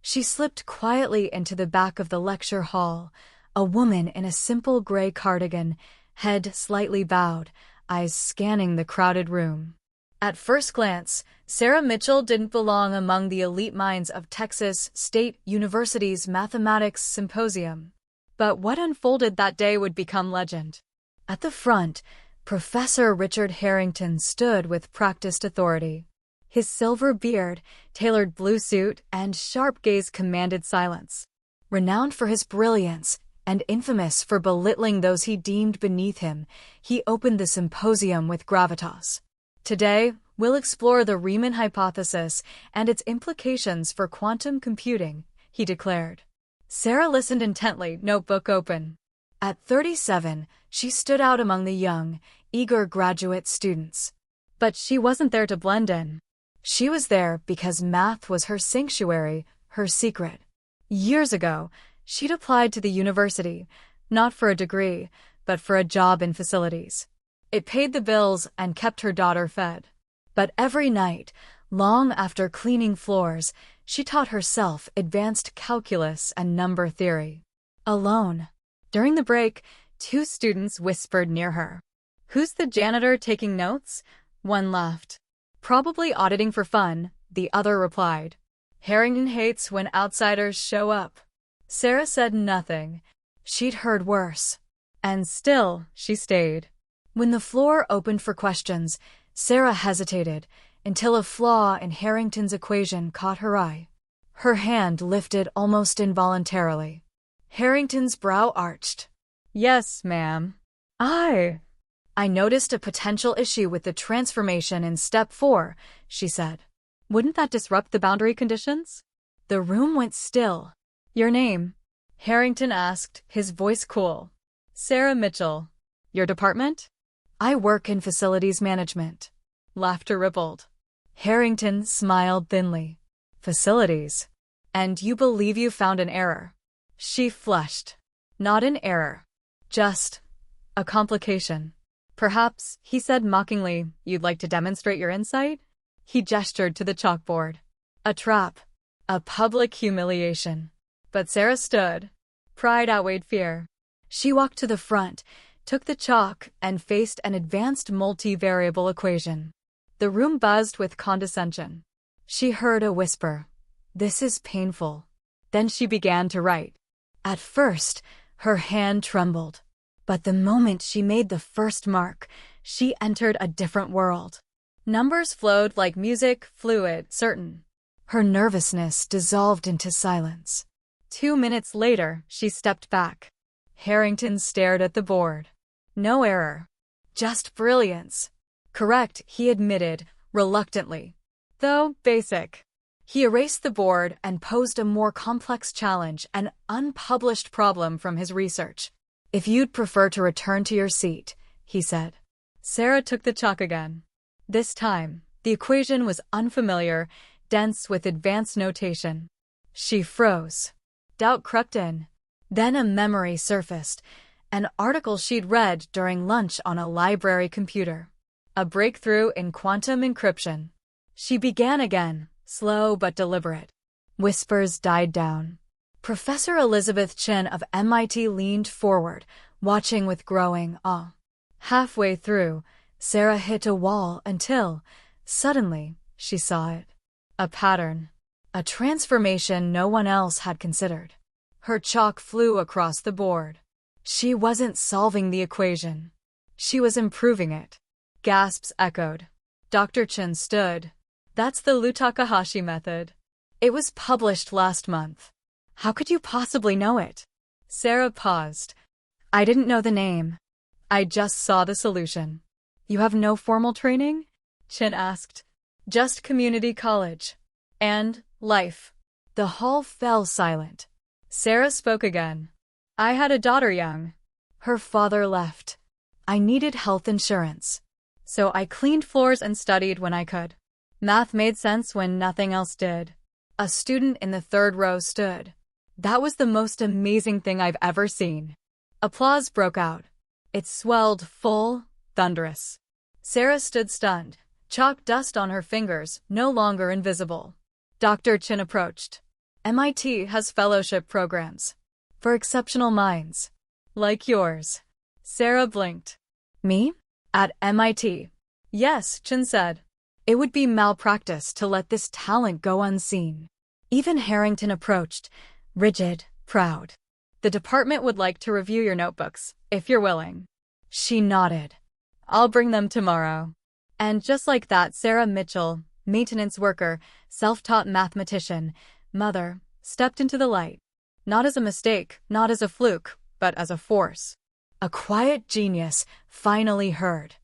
She slipped quietly into the back of the lecture hall, a woman in a simple gray cardigan, head slightly bowed, eyes scanning the crowded room. At first glance, Sarah Mitchell didn't belong among the elite minds of Texas State University's Mathematics Symposium. But what unfolded that day would become legend. At the front, Professor Richard Harrington stood with practiced authority. His silver beard, tailored blue suit, and sharp gaze commanded silence. Renowned for his brilliance and infamous for belittling those he deemed beneath him, he opened the symposium with gravitas. Today, we'll explore the Riemann hypothesis and its implications for quantum computing, he declared. Sarah listened intently, notebook open. At 37, she stood out among the young, eager graduate students. But she wasn't there to blend in. She was there because math was her sanctuary, her secret. Years ago, she'd applied to the university, not for a degree, but for a job in facilities. It paid the bills and kept her daughter fed. But every night, long after cleaning floors, she taught herself advanced calculus and number theory. Alone. During the break, 2 students whispered near her. "Who's the janitor taking notes?" One laughed. "Probably auditing for fun," the other replied. "Harrington hates when outsiders show up." Sarah said nothing. She'd heard worse. And still, she stayed. When the floor opened for questions, Sarah hesitated until a flaw in Harrington's equation caught her eye. Her hand lifted almost involuntarily. Harrington's brow arched. "Yes, ma'am. I noticed a potential issue with the transformation in step 4, she said. Wouldn't that disrupt the boundary conditions? The room went still. Your name? Harrington asked, his voice cool. Sarah Mitchell. Your department? I work in facilities management. Laughter rippled. Harrington smiled thinly. Facilities. And you believe you found an error? She flushed. Not an error. Just a complication. Perhaps, he said mockingly, you'd like to demonstrate your insight? He gestured to the chalkboard. A trap. A public humiliation. But Sarah stood. Pride outweighed fear. She walked to the front, took the chalk, and faced an advanced multivariable equation. The room buzzed with condescension. She heard a whisper. This is painful. Then she began to write. At first, her hand trembled. But the moment she made the first mark, she entered a different world. Numbers flowed like music, fluid, certain. Her nervousness dissolved into silence. 2 minutes later, she stepped back. Harrington stared at the board. No error. Just brilliance. Correct, he admitted, reluctantly. Though basic. He erased the board and posed a more complex challenge, an unpublished problem from his research. If you'd prefer to return to your seat, he said. Sarah took the chalk again. This time, the equation was unfamiliar, dense with advanced notation. She froze. Doubt crept in. Then a memory surfaced, an article she'd read during lunch on a library computer. A breakthrough in quantum encryption. She began again, slow but deliberate. Whispers died down. Professor Elizabeth Chin of MIT leaned forward, watching with growing awe. Halfway through, Sarah hit a wall until, suddenly, she saw it. A pattern. A transformation no one else had considered. Her chalk flew across the board. She wasn't solving the equation. She was improving it. Gasps echoed. Dr. Chin stood. That's the Lu-Takahashi method. It was published last month. How could you possibly know it? Sarah paused. I didn't know the name. I just saw the solution. You have no formal training? Chin asked. Just community college. And life. The hall fell silent. Sarah spoke again. I had a daughter young. Her father left. I needed health insurance. So I cleaned floors and studied when I could. Math made sense when nothing else did. A student in the 3rd row stood. That was the most amazing thing I've ever seen. Applause broke out. It swelled full, thunderous. Sarah stood stunned, chalk dust on her fingers, no longer invisible. Dr. Chin approached. MIT has fellowship programs for exceptional minds like yours. Sarah blinked. Me? At MIT? Yes, Chin said. It would be malpractice to let this talent go unseen. Even Harrington approached, rigid, proud. The department would like to review your notebooks, if you're willing. She nodded. I'll bring them tomorrow. And just like that, Sarah Mitchell, maintenance worker, self-taught mathematician, mother, stepped into the light. Not as a mistake, not as a fluke, but as a force. A quiet genius finally heard.